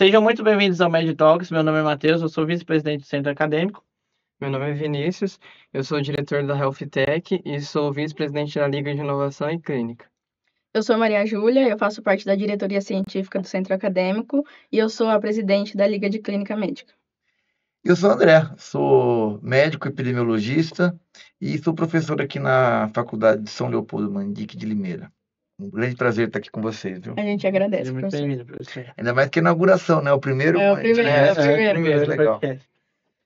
Sejam muito bem-vindos ao Med Talks. Meu nome é Matheus, eu sou vice-presidente do Centro Acadêmico. Meu nome é Vinícius, eu sou diretor da Health Tech e sou vice-presidente da Liga de Inovação e Clínica. Eu sou Maria Júlia, eu faço parte da diretoria científica do Centro Acadêmico e eu sou a presidente da Liga de Clínica Médica. Eu sou André, sou médico epidemiologista e sou professor aqui na Faculdade de São Leopoldo Mandique de Limeira. Um grande prazer estar aqui com vocês, viu? A gente agradece, Seja muito professor. bem-vindo, professor. Ainda mais que a inauguração, né? O primeiro É o primeiro, podcast. Legal. podcast.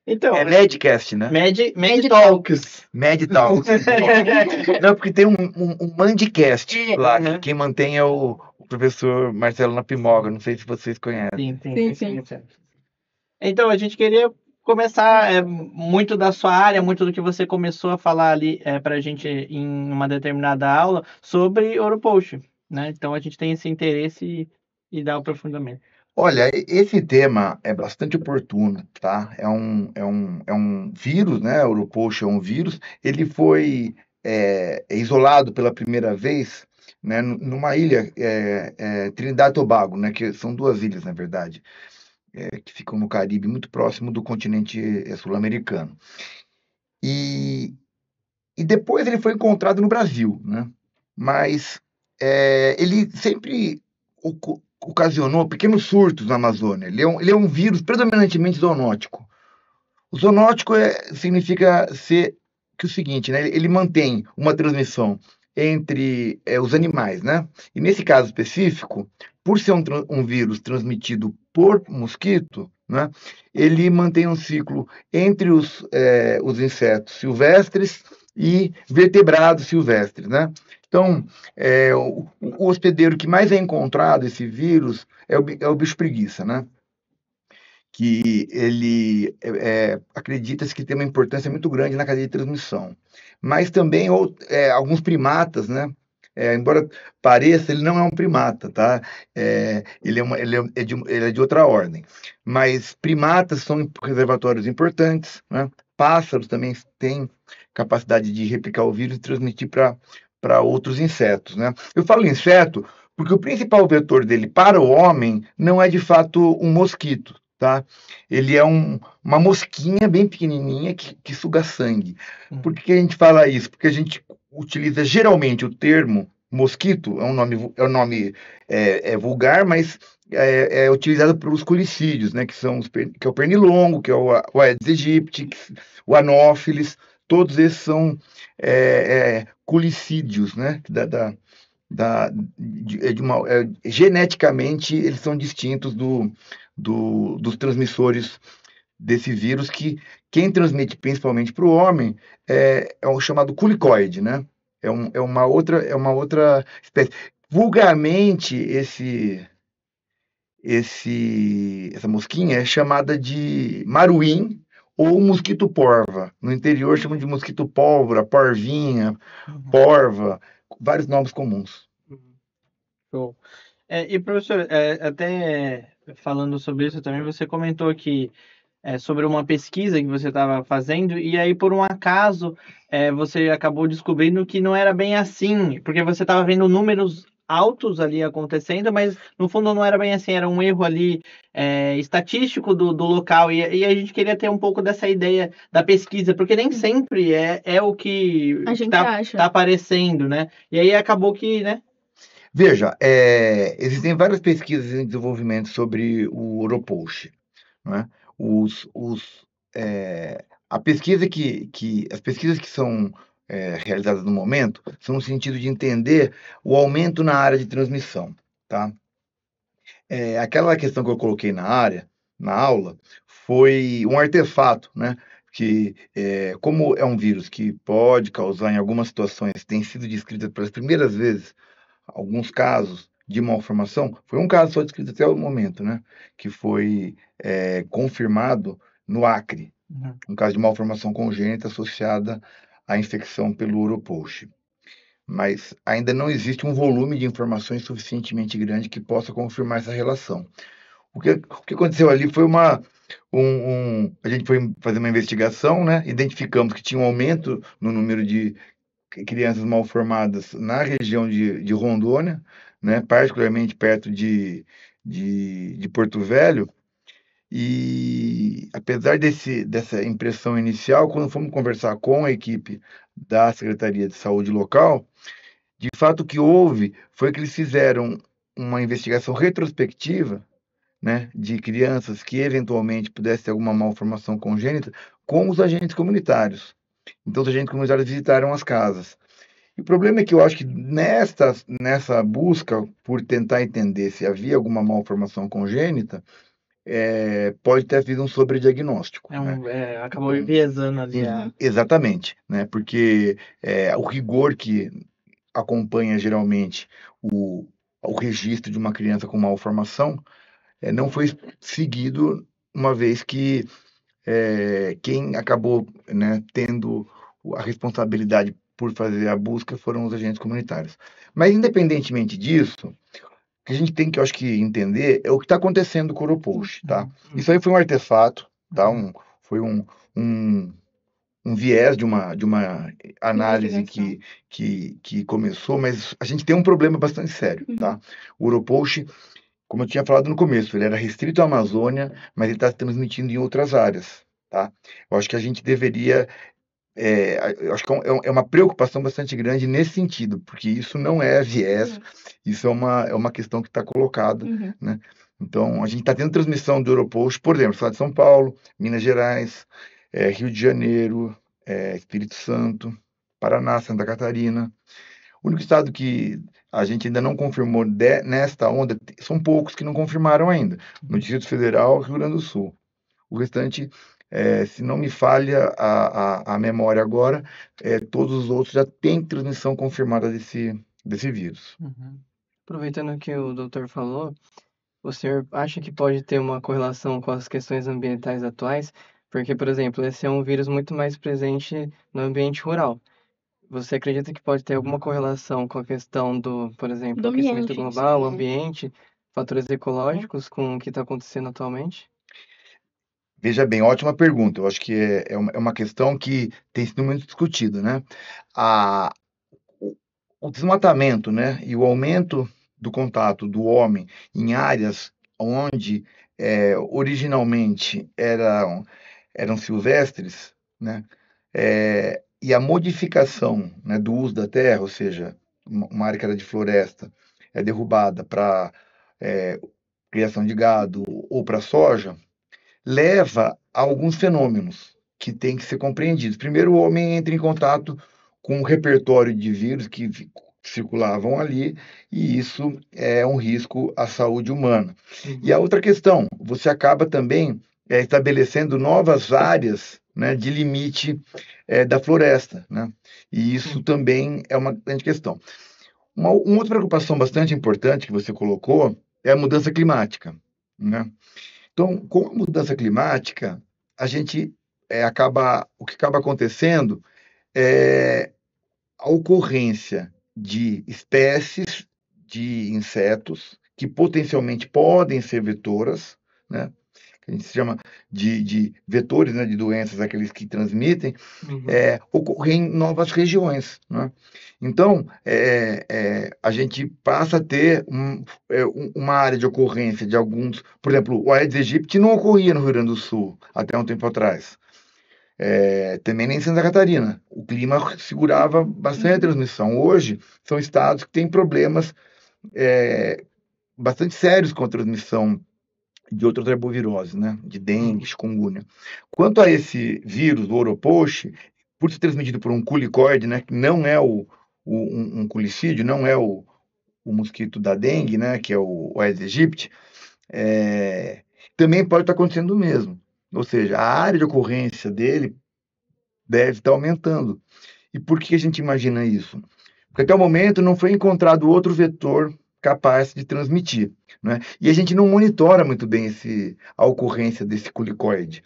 Então, É Medcast, né? Med Talks. Med Talks. Não, porque tem um Mandicast lá, Uhum. que quem mantém é o professor Marcelo Napimoga, não sei se vocês conhecem. Sim. Então, a gente queria começar muito da sua área, muito do que você começou a falar ali para a gente em uma determinada aula sobre Oropost, né? Então, a gente tem esse interesse e dá o aprofundamento. Olha, esse tema é bastante oportuno, tá? É um vírus, né? O Oropost é um vírus. Ele foi isolado pela primeira vez, né, numa ilha, Trinidad e Tobago, né? Que são duas ilhas, na verdade, que ficam no Caribe, muito próximo do continente sul-americano. E depois ele foi encontrado no Brasil, né? Mas ele sempre ocasionou pequenos surtos na Amazônia. Ele é um vírus predominantemente zoonótico. O zoonótico significa ser que o seguinte, né? Ele mantém uma transmissão entre os animais, né? E nesse caso específico, por ser um vírus transmitido por mosquito, né? Ele mantém um ciclo entre os insetos silvestres e vertebrados silvestres, né? Então, o hospedeiro que mais é encontrado, esse vírus, é o bicho preguiça, né? Que ele acredita-se que tem uma importância muito grande na cadeia de transmissão. Mas também alguns primatas, né? Embora pareça, ele não é um primata, tá? Ele é de outra ordem. Mas primatas são reservatórios importantes, né? Pássaros também têm capacidade de replicar o vírus e transmitir para outros insetos, né? Eu falo inseto porque o principal vetor dele para o homem não é de fato um mosquito, tá? Ele é uma mosquinha bem pequenininha que suga sangue. Por que a gente fala isso? Porque a gente utiliza geralmente o termo mosquito, é um nome vulgar, mas é utilizado pelos culicídios, né? Que é o pernilongo, que é o Aedes aegypti, o anófilis, todos esses são culicídios, né? Geneticamente, eles são distintos dos transmissores desse vírus, que quem transmite principalmente para o homem é o chamado culicoide, né? É uma outra espécie. Vulgarmente, essa mosquinha é chamada de maruim ou mosquito porva. No interior chamam de mosquito pólvora, porvinha, porva, vários nomes comuns. Show. E professor, até falando sobre isso também, você comentou que sobre uma pesquisa que você estava fazendo, e aí por um acaso você acabou descobrindo que não era bem assim, porque você estava vendo números altos ali acontecendo, mas no fundo não era bem assim, era um erro ali estatístico do local, e a gente queria ter um pouco dessa ideia da pesquisa, porque nem sempre é o que A gente está acha. aparecendo, né? E aí acabou que, né? Veja, existem várias pesquisas em desenvolvimento sobre o Oropost, né? As pesquisas que são realizadas no momento são no sentido de entender o aumento na área de transmissão, tá? Aquela questão que eu coloquei na aula, foi um artefato, né? Que, como é um vírus que pode causar, em algumas situações, tem sido descrito pelas primeiras vezes, alguns casos de malformação, foi um caso só descrito até o momento, né? Que foi confirmado no Acre, um caso de malformação congênita associada à infecção pelo Oropost. Mas ainda não existe um volume de informações suficientemente grande que possa confirmar essa relação. O que aconteceu ali foi a gente foi fazer uma investigação, né? Identificamos que tinha um aumento no número de crianças mal formadas na região de Rondônia, né? Particularmente perto de de Porto Velho, e apesar dessa impressão inicial, quando fomos conversar com a equipe da Secretaria de Saúde local, de fato o que houve foi que eles fizeram uma investigação retrospectiva, né, de crianças que eventualmente pudessem ter alguma malformação congênita com os agentes comunitários. Então, os agentes comunitários visitaram as casas. E o problema é que eu acho que nessa busca por tentar entender se havia alguma malformação congênita, pode ter havido um sobrediagnóstico, né? Acabou enviesando ali Exatamente, né? Porque o rigor que acompanha geralmente o registro de uma criança com malformação não foi seguido, uma vez que quem acabou, né, tendo a responsabilidade por fazer a busca foram os agentes comunitários. Mas, independentemente disso, o que a gente tem que, eu acho que, entender é o que está acontecendo com o Oropost, tá? Isso aí foi um artefato, tá? Foi um viés de uma análise que começou, mas a gente tem um problema bastante sério, tá? O Oropost, como eu tinha falado no começo, ele era restrito à Amazônia, mas ele está se transmitindo em outras áreas, tá? Eu acho que a gente deveria, eu acho que é uma preocupação bastante grande nesse sentido, porque isso não é viés, isso é uma questão que está colocada, né? Então, a gente está tendo transmissão do Oropost, por exemplo, estado de São Paulo, Minas Gerais, Rio de Janeiro, Espírito Santo, Paraná, Santa Catarina. O único estado que a gente ainda não confirmou nesta onda, são poucos que não confirmaram ainda. No Distrito Federal, Rio Grande do Sul. O restante, se não me falha a memória agora, todos os outros já têm transmissão confirmada desse vírus. Aproveitando que o doutor falou, o senhor acha que pode ter uma correlação com as questões ambientais atuais? Porque, por exemplo, esse é um vírus muito mais presente no ambiente rural. Você acredita que pode ter alguma correlação com a questão do, por exemplo, Do aquecimento ambiente em si, global, né? ambiente, fatores ecológicos com o que está acontecendo atualmente? Veja bem, ótima pergunta. Eu acho que é uma questão que tem sido muito discutida, né? A, o desmatamento, né, e o aumento do contato do homem em áreas onde originalmente eram silvestres, né, e a modificação, né, do uso da terra, ou seja, uma área que era de floresta é derrubada para criação de gado ou para soja, leva a alguns fenômenos que têm que ser compreendidos. Primeiro, o homem entra em contato com um repertório de vírus que circulavam ali, e isso é um risco à saúde humana. E a outra questão, você acaba também estabelecendo novas áreas, né, de limite da floresta, né? E isso também é uma grande questão. Uma outra preocupação bastante importante que você colocou é a mudança climática, né? Então, com a mudança climática, a gente o que acaba acontecendo é a ocorrência de espécies de insetos que potencialmente podem ser vetoras, né? Que a gente chama de vetores, né, de doenças, aqueles que transmitem, ocorrer em novas regiões, né? Então, a gente passa a ter uma área de ocorrência de alguns, por exemplo, o Aedes aegypti não ocorria no Rio Grande do Sul até um tempo atrás. Também nem em Santa Catarina. O clima segurava bastante a transmissão. Hoje, são estados que têm problemas bastante sérios com a transmissão de outras arboviroses, né? De dengue, chikungunya. Quanto a esse vírus, o Oropost, por ser transmitido por um culicoide, né? Que não é um culicídio, não é o mosquito da dengue, né? Que é o Aedes aegypti, também pode estar acontecendo o mesmo. Ou seja, a área de ocorrência dele deve estar aumentando. E por que a gente imagina isso? Porque até o momento não foi encontrado outro vetor capaz de transmitir, né? E a gente não monitora muito bem a ocorrência desse culicoide,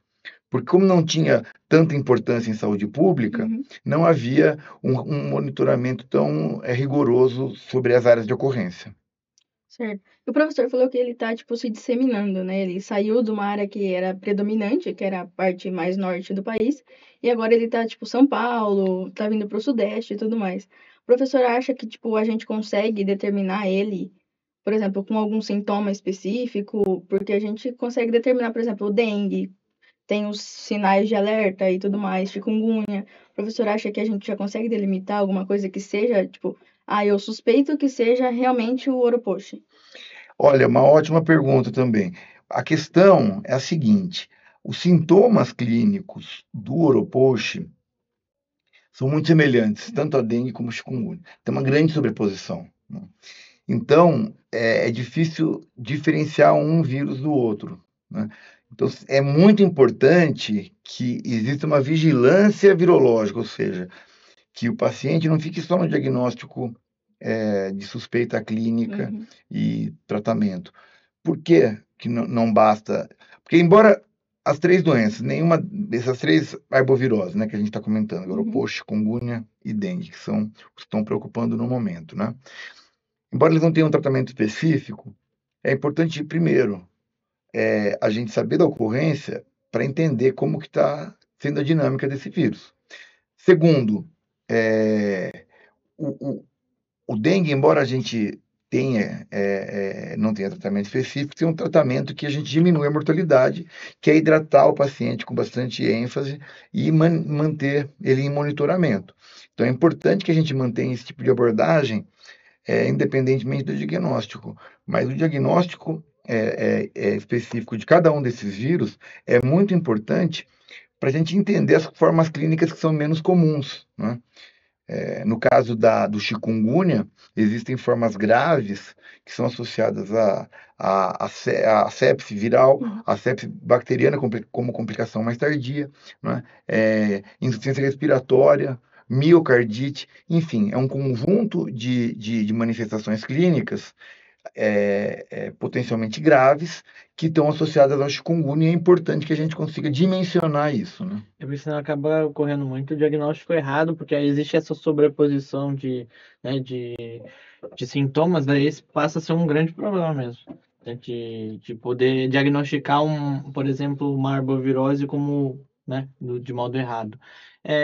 porque como não tinha tanta importância em saúde pública, não havia um monitoramento tão rigoroso sobre as áreas de ocorrência. Certo. E o professor falou que ele tá, tipo, se disseminando, né? Ele saiu de uma área que era predominante, que era a parte mais norte do país, e agora ele tá, tipo, São Paulo, tá vindo pro Sudeste e tudo mais. O professor acha que, tipo, a gente consegue determinar ele por exemplo, com algum sintoma específico, porque a gente consegue determinar, por exemplo, o dengue, tem os sinais de alerta e tudo mais, chikungunya. O professor acha que a gente já consegue delimitar alguma coisa que seja, tipo, eu suspeito que seja realmente o Oropochi. Olha, uma ótima pergunta também. A questão é a seguinte: os sintomas clínicos do Oropochi são muito semelhantes, tanto a dengue como a chikungunya. Tem uma grande sobreposição, né? Então, é difícil diferenciar um vírus do outro, né? Então, é muito importante que exista uma vigilância virológica, ou seja, que o paciente não fique só no diagnóstico de suspeita clínica Uhum. e tratamento. Por que que não basta? Porque, embora as três doenças, nenhuma dessas três arboviroses, né, que a gente está comentando, Oropochi, chikungunya e dengue, que são os que estão preocupando no momento, né? Embora eles não tenham um tratamento específico, é importante, primeiro, a gente saber da ocorrência para entender como que está sendo a dinâmica desse vírus. Segundo, o, o dengue, embora a gente não tenha tratamento específico, tem um tratamento que a gente diminui a mortalidade, que é hidratar o paciente com bastante ênfase e manter ele em monitoramento. Então é importante que a gente mantenha esse tipo de abordagem, independentemente do diagnóstico. Mas o diagnóstico específico de cada um desses vírus é muito importante para a gente entender as formas clínicas que são menos comuns, né? No caso do chikungunya, existem formas graves que são associadas à sepse viral, à sepse bacteriana como complicação mais tardia, né? Insuficiência respiratória, miocardite, enfim, é um conjunto de manifestações clínicas potencialmente graves que estão associadas ao chikungunya, e é importante que a gente consiga dimensionar isso, né? Porque senão acaba ocorrendo muito diagnóstico errado, porque aí existe essa sobreposição né, de sintomas, daí esse passa a ser um grande problema mesmo. Né, de poder diagnosticar, por exemplo, uma arbovirose como, né, de modo errado.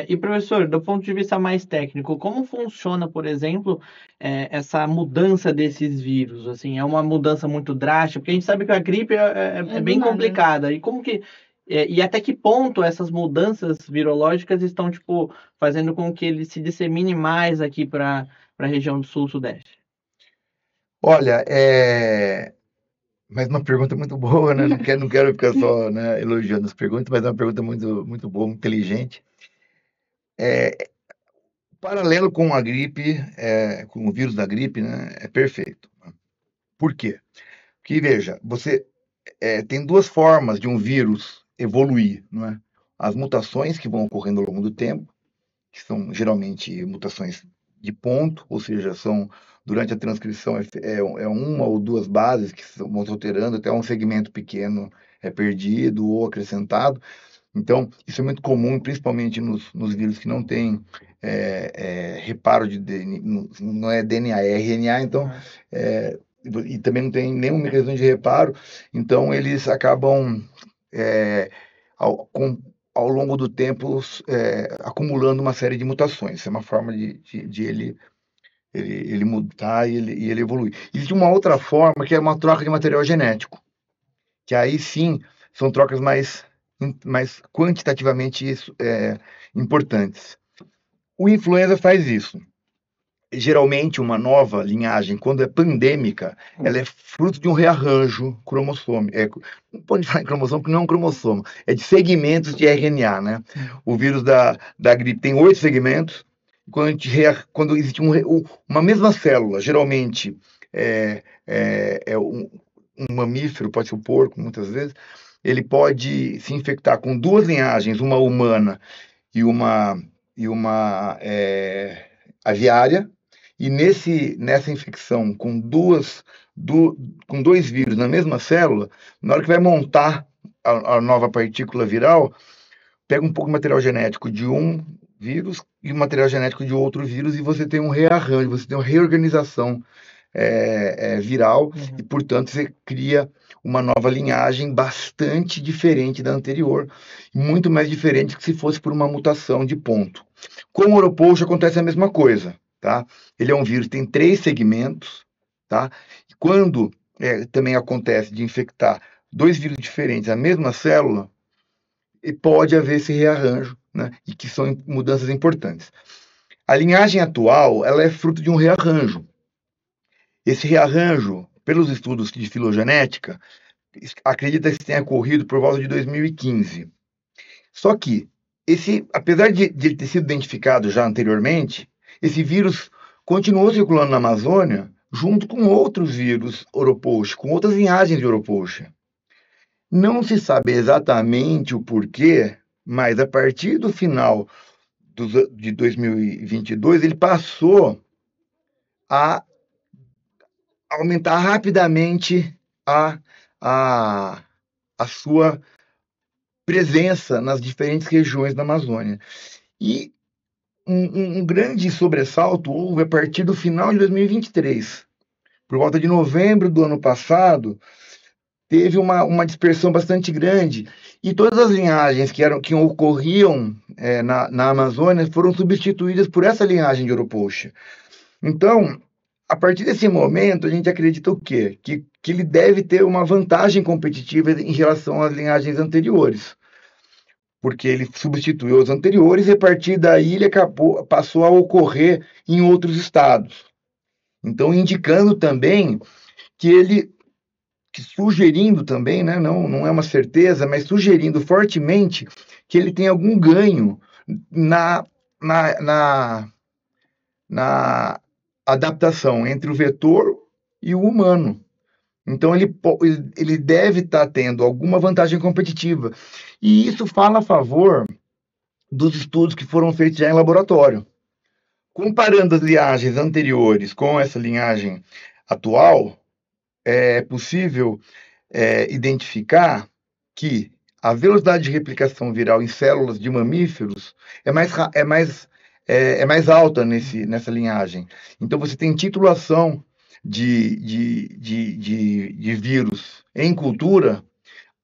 E, professor, do ponto de vista mais técnico, como funciona, por exemplo, essa mudança desses vírus? Assim, é uma mudança muito drástica? Porque a gente sabe que a gripe é do bem nada, né? complicada. E como que e até que ponto essas mudanças virológicas estão, tipo, fazendo com que ele se dissemine mais aqui para a região do sul-sudeste? Olha, mais uma pergunta muito boa, né? Não quero ficar só, né, elogiando as perguntas, mas é uma pergunta muito, muito boa, muito inteligente. Paralelo com a gripe, com o vírus da gripe, né, é perfeito. Por quê? Porque, veja, você tem duas formas de um vírus evoluir, não é? As mutações que vão ocorrendo ao longo do tempo, que são geralmente mutações de ponto, ou seja, são durante a transcrição uma ou duas bases que vão se alterando, até um segmento pequeno é perdido ou acrescentado. Então, isso é muito comum, principalmente nos vírus que não têm reparo de DNA, não é DNA, é RNA, então, e também não tem nenhum mecanismo de reparo, então eles acabam, ao longo do tempo, acumulando uma série de mutações. Isso é uma forma de ele mutar e ele evoluir. Existe uma outra forma, que é uma troca de material genético, que aí sim são trocas mais quantitativamente importantes. O influenza faz isso. Geralmente, uma nova linhagem, quando é pandêmica, ela é fruto de um rearranjo cromossômico. Não pode falar em cromossomo, porque não é um cromossomo, é de segmentos de RNA, né? O vírus da gripe tem 8 segmentos. Quando existe uma mesma célula, geralmente um mamífero, pode ser o porco, muitas vezes, ele pode se infectar com duas linhagens, uma humana e uma aviária, e nessa infecção com dois vírus na mesma célula, na hora que vai montar a nova partícula viral, pega um pouco de material genético de um vírus e o material genético de outro vírus, e você tem um rearranjo, você tem uma reorganização viral, e, portanto, você cria uma nova linhagem bastante diferente da anterior, muito mais diferente que se fosse por uma mutação de ponto. Com o Oropochi acontece a mesma coisa, tá? Ele é um vírus, tem 3 segmentos, tá? quando também acontece de infectar dois vírus diferentes, a mesma célula, e pode haver esse rearranjo, né? E que são mudanças importantes. A linhagem atual, ela é fruto de um rearranjo. Esse rearranjo, pelos estudos de filogenética, acredita que tenha ocorrido por volta de 2015. Só que, apesar de ele ter sido identificado já anteriormente, esse vírus continuou circulando na Amazônia junto com outros vírus Oropouche, com outras linhagens de Oropouche. Não se sabe exatamente o porquê, mas a partir do final de 2022, ele passou a aumentar rapidamente a sua presença nas diferentes regiões da Amazônia. E um grande sobressalto houve a partir do final de 2023. Por volta de novembro do ano passado, teve uma dispersão bastante grande e todas as linhagens que ocorriam na Amazônia foram substituídas por essa linhagem de Oropouche. Então, a partir desse momento, a gente acredita o quê? Que ele deve ter uma vantagem competitiva em relação às linhagens anteriores, porque ele substituiu os anteriores e a partir daí ele passou a ocorrer em outros estados. Então, indicando também que sugerindo também, né, não é uma certeza, mas sugerindo fortemente que ele tem algum ganho na adaptação entre o vetor e o humano. Então, ele deve estar tendo alguma vantagem competitiva. E isso fala a favor dos estudos que foram feitos já em laboratório. Comparando as linhagens anteriores com essa linhagem atual, é possível identificar que a velocidade de replicação viral em células de mamíferos é mais alta nessa linhagem. Então, você tem titulação de vírus em cultura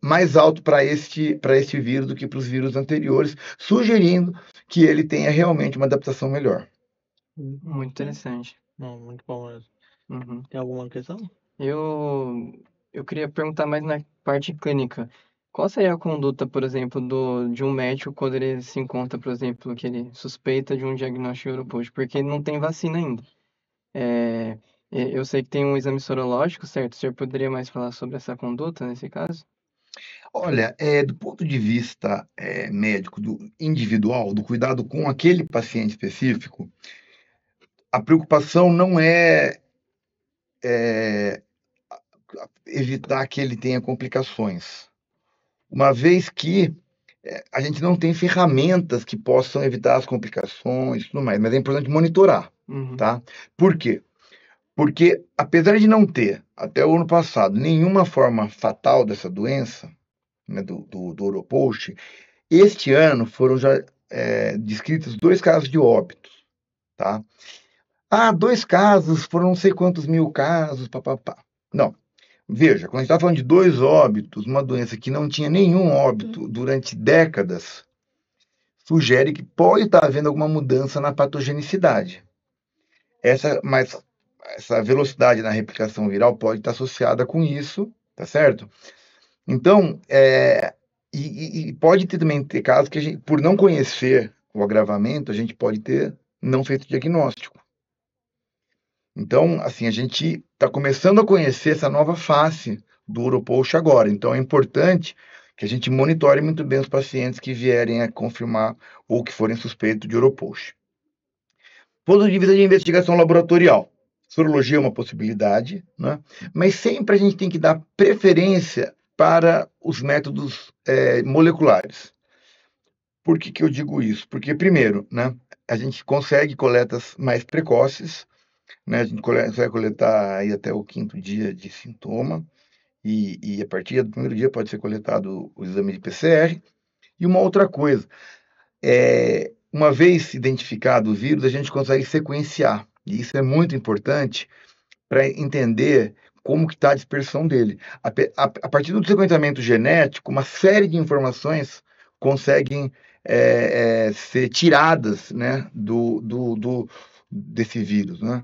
mais alto para este vírus do que para os vírus anteriores, sugerindo que ele tenha realmente uma adaptação melhor. Muito interessante. Não, muito bom mesmo. Uhum. Tem alguma questão? Eu queria perguntar mais na parte clínica. Qual seria a conduta, por exemplo, de um médico quando ele se encontra, por exemplo, que ele suspeita de um diagnóstico de Oropouche, porque não tem vacina ainda? Eu sei que tem um exame sorológico, certo? O senhor poderia mais falar sobre essa conduta nesse caso? Olha, do ponto de vista médico, individual, do cuidado com aquele paciente específico, a preocupação não é evitar que ele tenha complicações, uma vez que a gente não tem ferramentas que possam evitar as complicações e tudo mais, mas é importante monitorar, tá? Por quê? Porque, apesar de não ter, até o ano passado, nenhuma forma fatal dessa doença, né, do Oropouche, este ano foram já descritos 2 casos de óbito, tá? 2 casos, foram não sei quantos mil casos, papapá. Não. Veja, quando a gente está falando de 2 óbitos, uma doença que não tinha nenhum óbito durante décadas, sugere que pode estar havendo alguma mudança na patogenicidade. Mas essa velocidade na replicação viral pode estar associada com isso, tá certo? Então, e pode também ter casos que a gente, por não conhecer o agravamento, a gente pode ter não feito diagnóstico. Então, assim, a gente está começando a conhecer essa nova face do Oropouche agora. Então, é importante que a gente monitore muito bem os pacientes que vierem a confirmar ou que forem suspeitos de Oropouche. Ponto de vista de investigação laboratorial. Sorologia é uma possibilidade, né? Mas sempre a gente tem que dar preferência para os métodos moleculares. Por que eu digo isso? Porque, primeiro, né, a gente consegue coletas mais precoces, né? A gente vai coletar aí até o 5º dia de sintoma, e a partir do 1º dia pode ser coletado o exame de PCR. E uma outra coisa, uma vez identificado o vírus, a gente consegue sequenciar, e isso é muito importante para entender como que está a dispersão dele. A partir do sequenciamento genético, uma série de informações conseguem ser tiradas, né, desse vírus, né?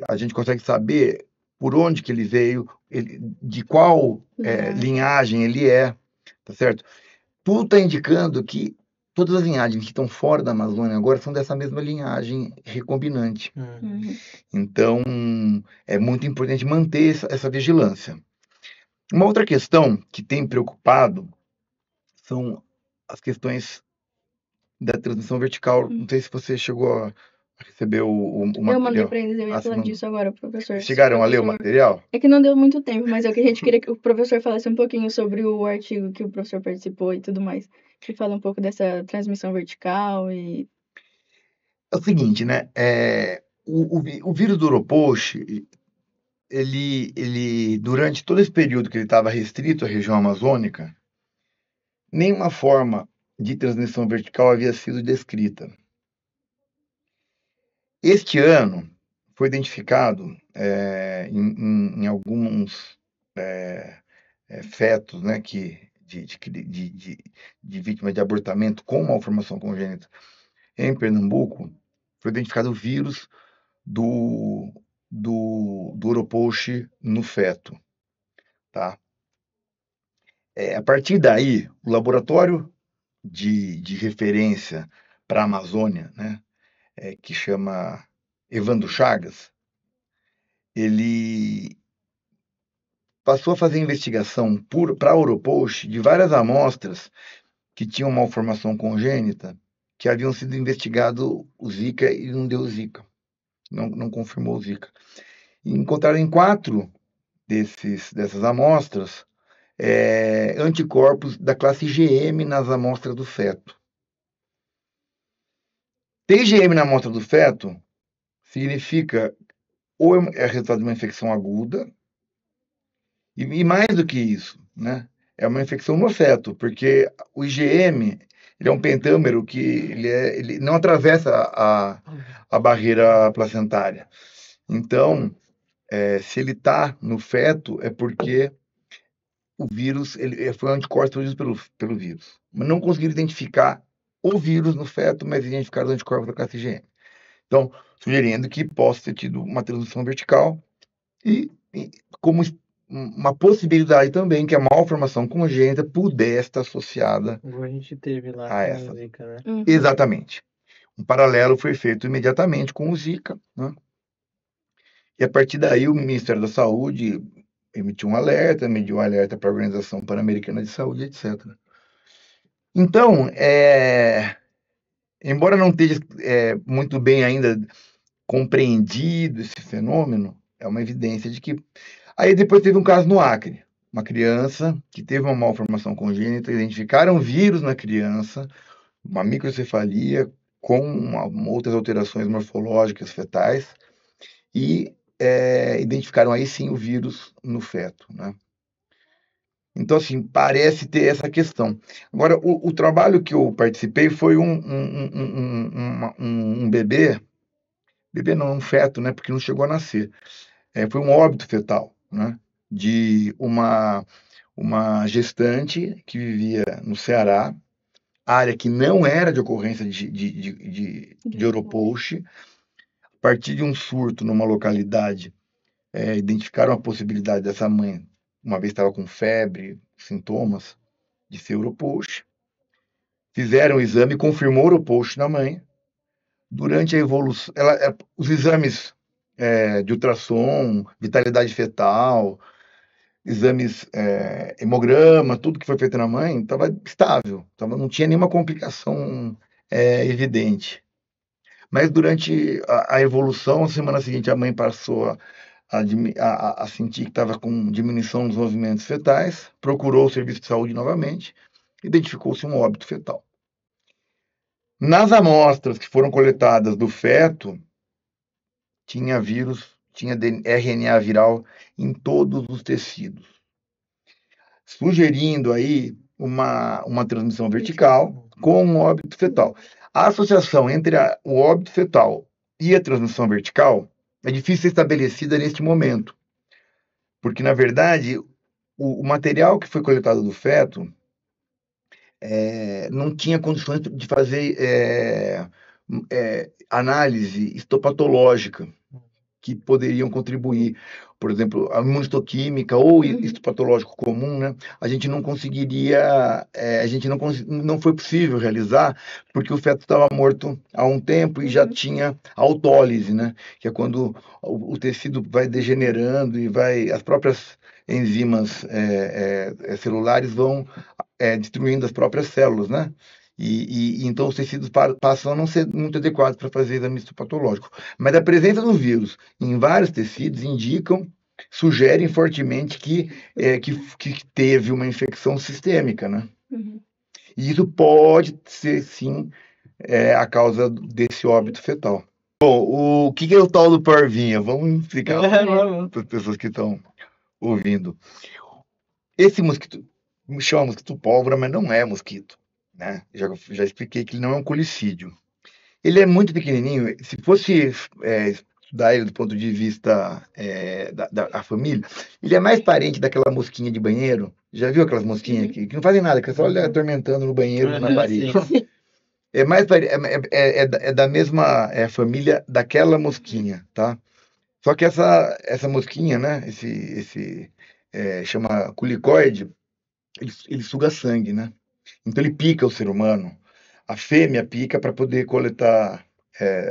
A gente consegue saber por onde que ele veio, de qual linhagem ele é, tá certo? Tudo está indicando que todas as linhagens que estão fora da Amazônia agora são dessa mesma linhagem recombinante. Então, é muito importante manter essa vigilância. Uma outra questão que tem preocupado são as questões da transmissão vertical. Não sei se você chegou a receber o material. Eu mandei para eles, eu ia falar disso agora, professor. Chegaram a ler o material? É que não deu muito tempo, mas é que a gente queria que o professor falasse um pouquinho sobre o artigo que o professor participou e tudo mais. Que fala um pouco dessa transmissão vertical e... É o seguinte, né? O vírus do Oropoche, ele, durante todo esse período que ele estava restrito à região amazônica, nenhuma forma de transmissão vertical havia sido descrita. Este ano foi identificado em alguns fetos, né, de vítimas de abortamento com malformação congênita em Pernambuco, foi identificado o vírus do Oropoche no feto, tá? A partir daí, o laboratório de referência para a Amazônia, né, que chama Evandro Chagas, ele passou a fazer investigação para Oropoche de várias amostras que tinham malformação congênita, que haviam sido investigado o Zika e não deu Zika, não confirmou o Zika. E encontraram em 4 dessas amostras anticorpos da classe IgM nas amostras do feto. Ter IgM na amostra do feto significa ou é resultado de uma infecção aguda, e mais do que isso, né? É uma infecção no feto, porque o IgM ele é um pentâmero que ele não atravessa a barreira placentária. Então, se ele está no feto, é porque o vírus foi um anticorpo produzido pelo vírus. Mas não conseguiram identificar o vírus no feto, mas identificaram os anticorpos da classe IgM. Então, sugerindo que possa ter tido uma transmissão vertical e como uma possibilidade também que a malformação congênita pudesse estar associada Como a gente teve lá a com a essa. Zika, né? Exatamente. Um paralelo foi feito imediatamente com o Zika, né? E a partir daí o Ministério da Saúde emitiu um alerta para a Organização Pan-Americana de Saúde, etc. Então, embora não esteja muito bem ainda compreendido esse fenômeno, é uma evidência de que... Aí depois teve um caso no Acre, uma criança que teve uma malformação congênita, identificaram vírus na criança, uma microcefalia com outras alterações morfológicas fetais, e identificaram aí sim o vírus no feto, né? Então, assim, parece ter essa questão. Agora, o trabalho que eu participei foi um bebê não, um feto, né, porque não chegou a nascer. Foi um óbito fetal, né, de uma gestante que vivia no Ceará, área que não era de ocorrência de Oropoche. A partir de um surto numa localidade, identificaram a possibilidade dessa mãe, uma vez estava com febre, sintomas de ser Oropoche, fizeram o exame e confirmou Oropoche na mãe. Durante a evolução, os exames de ultrassom, vitalidade fetal, exames hemograma, tudo que foi feito na mãe estava estável, não tinha nenhuma complicação evidente. Mas durante a evolução, na semana seguinte, a mãe passou a sentir que estava com diminuição nos movimentos fetais, procurou o serviço de saúde novamente, identificou-se um óbito fetal. Nas amostras que foram coletadas do feto, tinha vírus, tinha RNA viral em todos os tecidos, sugerindo aí uma transmissão vertical com um óbito fetal. A associação entre o óbito fetal e a transmissão vertical é difícil ser estabelecida neste momento, porque, na verdade, o material que foi coletado do feto não tinha condições de fazer análise histopatológica. que poderiam contribuir. Por exemplo, a imunistoquímica ou Uhum. histopatológico comum, né? A gente não conseguiria, não foi possível realizar, porque o feto estava morto há um tempo e já Uhum. tinha autólise, né? Que é quando o tecido vai degenerando e as próprias enzimas celulares vão destruindo as próprias células, né? E então os tecidos passam a não ser muito adequados para fazer exame histopatológico. Mas a presença do vírus em vários tecidos sugerem fortemente que teve uma infecção sistêmica, né? Uhum. E isso pode ser, sim, a causa desse óbito fetal. Bom, o que é o tal do parvinha? Vamos explicar Vamos. para as pessoas que estão ouvindo. Esse mosquito chama mosquito pólvora, mas não é mosquito, né? Já expliquei que ele não é um colicídio. Ele é muito pequenininho. Se fosse estudar ele do ponto de vista da família, ele é mais parente daquela mosquinha de banheiro. Já viu aquelas mosquinhas Uhum. que não fazem nada, que é só atormentando no banheiro, na parede. Sim. É mais da mesma família daquela mosquinha, tá? Só que essa mosquinha, né? Chama culicoide, ele suga sangue, né? Então ele pica o ser humano. A fêmea pica para poder coletar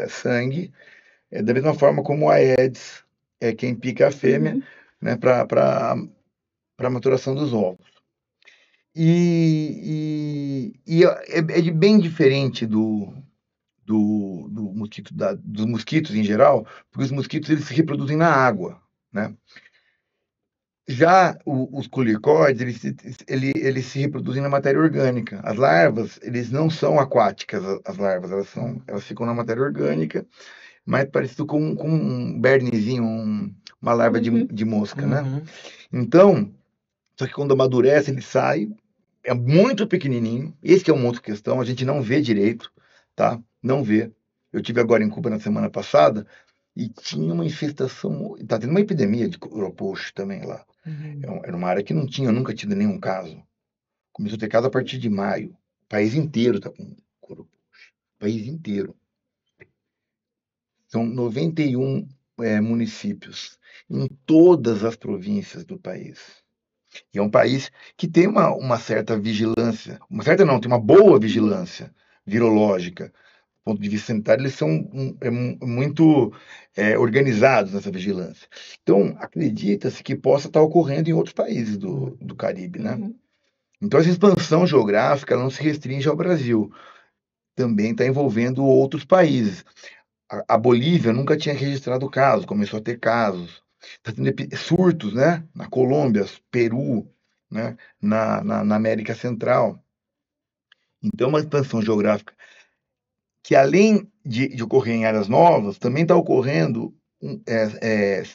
sangue, da mesma forma como a Aedes é quem pica a fêmea, Uhum. né, para a maturação dos ovos. E é bem diferente do mosquito dos mosquitos em geral, porque os mosquitos eles se reproduzem na água, né? Já os culicóides, eles se reproduzem na matéria orgânica. As larvas, eles não são aquáticas, as larvas, elas ficam na matéria orgânica, mais parecido com um bernezinho, uma larva Uhum. de mosca, né? Uhum. Então, só que quando amadurece, ele sai, é muito pequenininho. Esse que é uma outra questão, a gente não vê direito, tá? Não vê. Eu tive agora em Cuba na semana passada e tinha uma infestação, tá tendo uma epidemia de uropox também lá. Era uma área que não tinha nunca tido nenhum caso. Começou a ter caso a partir de maio. O país inteiro está com uropox. O país inteiro. São 91 municípios em todas as províncias do país. E é um país que tem uma certa vigilância, uma certa não, tem uma boa vigilância virológica. Do ponto de vista sanitário, eles são muito organizados nessa vigilância. Então, acredita-se que possa estar ocorrendo em outros países do Caribe, né? Uhum. Então, essa expansão geográfica não se restringe ao Brasil, também está envolvendo outros países. A Bolívia nunca tinha registrado casos, começou a ter casos. Está tendo surtos, né? Na Colômbia, Peru, né? Na América Central. Então, é uma expansão geográfica que, além de ocorrer em áreas novas, também está ocorrendo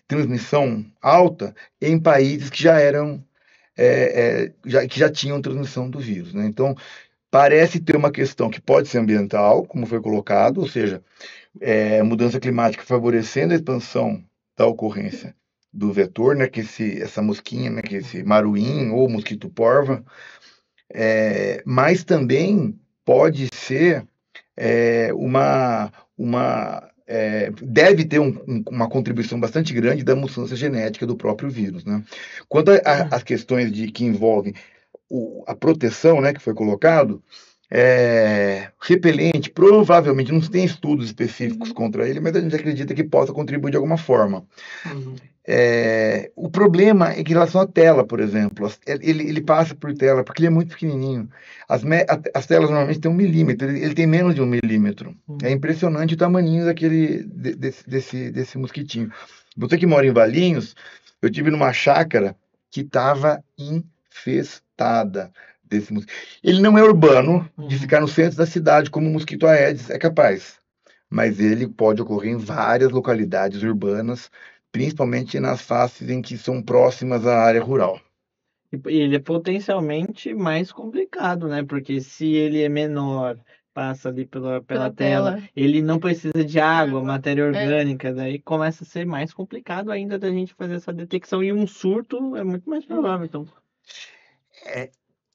transmissão alta em países que que já tinham transmissão do vírus, né? Então, parece ter uma questão que pode ser ambiental, como foi colocado, ou seja, mudança climática favorecendo a expansão da ocorrência do vetor, né, essa mosquinha, né, que esse maruim ou mosquito porva, mas também pode ser deve ter uma contribuição bastante grande da mudança genética do próprio vírus, né? Quanto às questões que envolvem a proteção, né, que foi colocado, repelente, provavelmente não tem estudos específicos contra ele, mas a gente acredita que possa contribuir de alguma forma. O problema é que em relação à tela, por exemplo, ele passa por tela, porque ele é muito pequenininho. As telas normalmente têm 1 milímetro, ele tem menos de 1 milímetro. É impressionante o tamaninho desse mosquitinho. Você que mora em Valinhos, eu tive numa chácara que estava infestada desse mosquito. Ele não é urbano, de ficar no centro da cidade, como o mosquito Aedes é capaz. Mas ele pode ocorrer em várias localidades urbanas, principalmente nas faces em que são próximas à área rural. E ele é potencialmente mais complicado, né? Porque se ele é menor, passa ali pela tela, ele não precisa de água, matéria orgânica, daí começa a ser mais complicado ainda da gente fazer essa detecção. E um surto é muito mais provável, então.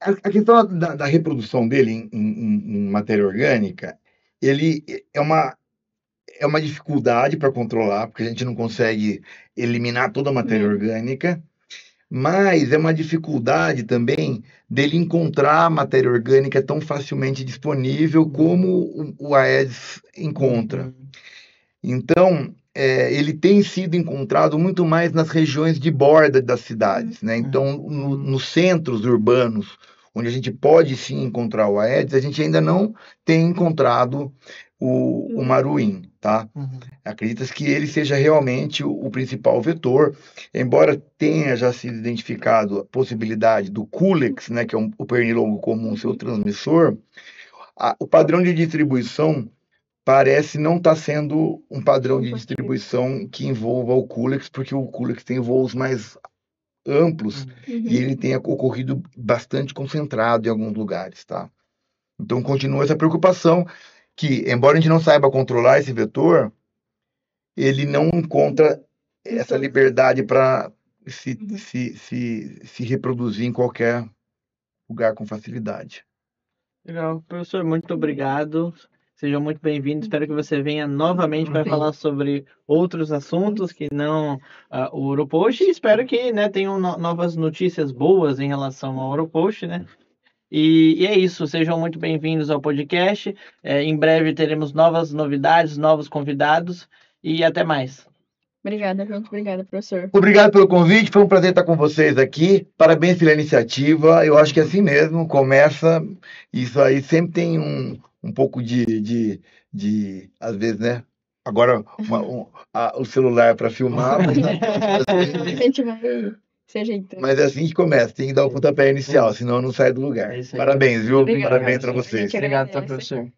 A questão da reprodução dele em matéria orgânica, ele é uma dificuldade para controlar, porque a gente não consegue eliminar toda a matéria orgânica, mas é uma dificuldade também dele encontrar a matéria orgânica tão facilmente disponível como o Aedes encontra. Então, ele tem sido encontrado muito mais nas regiões de borda das cidades, né? Então, nos centros urbanos, onde a gente pode sim encontrar o Aedes, a gente ainda não tem encontrado o maruim, tá? Acredita-se que ele seja realmente o principal vetor, embora tenha já sido identificado a possibilidade do Culex, né, que é o pernilongo comum, seu transmissor, o padrão de distribuição parece não estar sendo um padrão de distribuição que envolva o Culex, porque o Culex tem voos mais amplos e ele tem ocorrido bastante concentrado em alguns lugares, tá? Então continua essa preocupação que, embora a gente não saiba controlar esse vetor, ele não encontra essa liberdade para se reproduzir em qualquer lugar com facilidade. Legal. Professor, muito obrigado. Seja muito bem-vindo. Espero que você venha novamente para falar sobre outros assuntos que não o Oropost. E espero que, né, tenham novas notícias boas em relação ao Oropost, né? E é isso. Sejam muito bem-vindos ao podcast. Em breve teremos novas novidades, novos convidados. E até mais. Obrigada, gente. Obrigada, professor. Obrigado pelo convite, foi um prazer estar com vocês aqui. Parabéns pela iniciativa. Eu acho que é assim mesmo, começa. Isso aí sempre tem um pouco de às vezes, né? Agora o celular para filmar, mas, A gente vai se ajeitando. mas é assim que começa, tem que dar o pontapé inicial, senão não sai do lugar. É isso aí. Parabéns, viu? Obrigada. Parabéns para vocês. Gente, Obrigado, agradece. professor.